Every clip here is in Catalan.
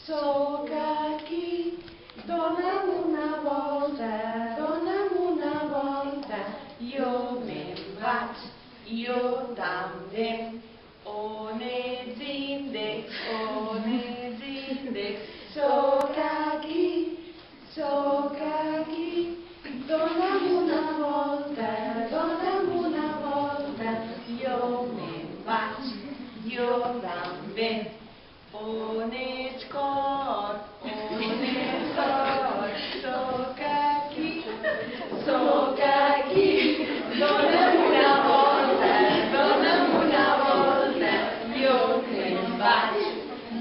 Soc aquí, dona'm una volta, jo me'n vaig, jo també. On ets, índex, soc aquí, dona'm una volta, jo me'n vaig, jo també. On ets, cor, soc aquí, dona'm una volta, jo me'n vaig,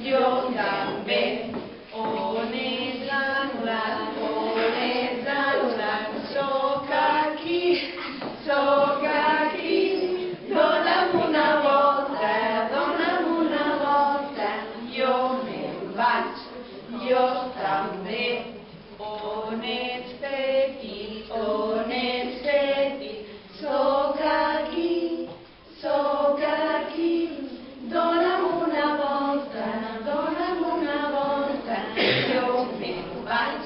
jo també. On ets, l'angle, soc aquí, dona'm una volta, jo me'n vaig, jo també. On ets, petit, soc aquí, dona'm una volta, jo me'n vaig,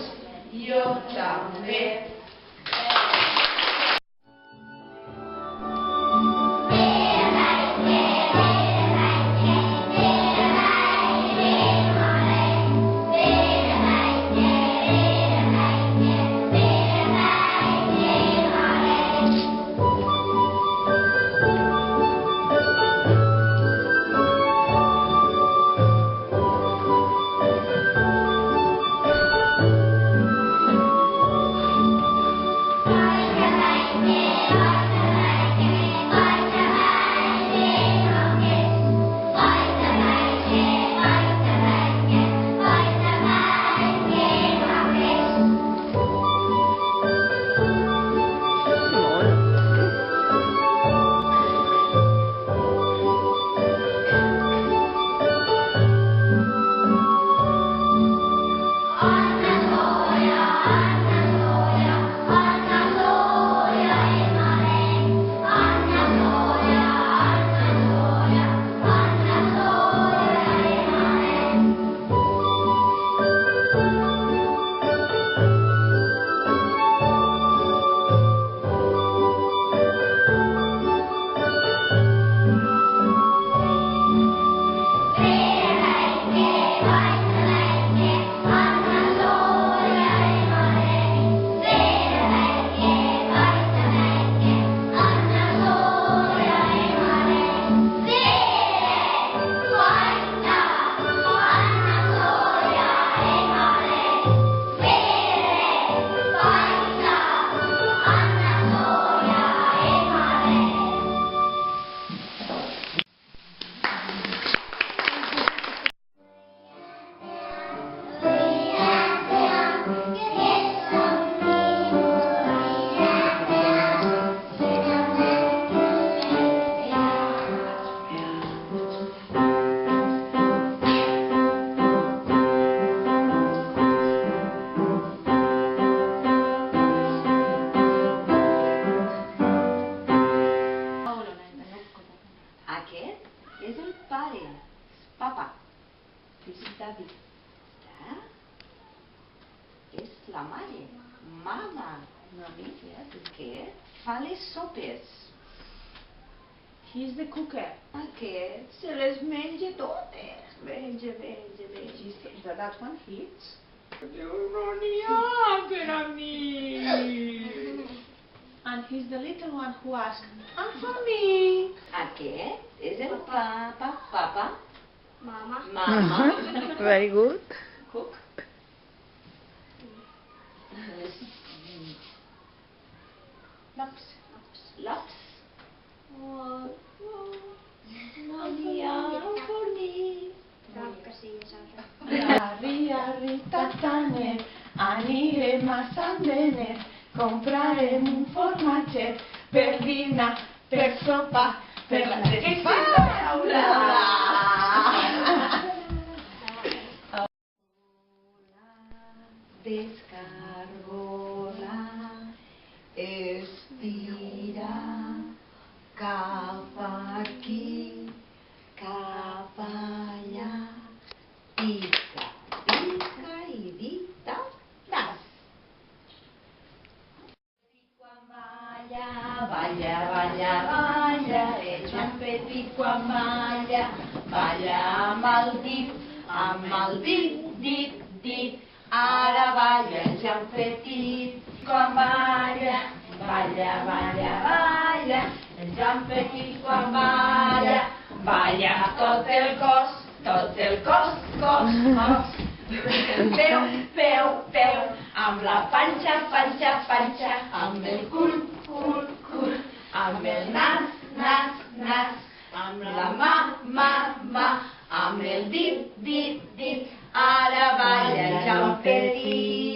jo també. Aquest és el pare, papa. És David. És la mare, mama. Aquest fa les sopes. He's the cooker. Aquest se les menja totes. Menja. That one eats. No n'hi ha per a mi. And he's the little one who asks, and for me. Aquest és el papa. Mama. Very good. Cook. Lops. Oh, no n'hi ha per mi. Arri, tatanet, anirem a Sant Benet, comprarem un formatget per dinar, per sopar, per la desfaula. Descargola, estira, cap aquí, cap allà, pica, pica. balla, balla, el Joan Petit quan balla, balla amb el dit, dit, dit. Ara balla el Joan Petit quan balla, balla, balla, balla, el Joan Petit quan balla, balla tot el cos, cos. Peu, amb la panxa, amb el cul, amb el nas, amb la mà, amb el dit, ara balla el Joan Petit.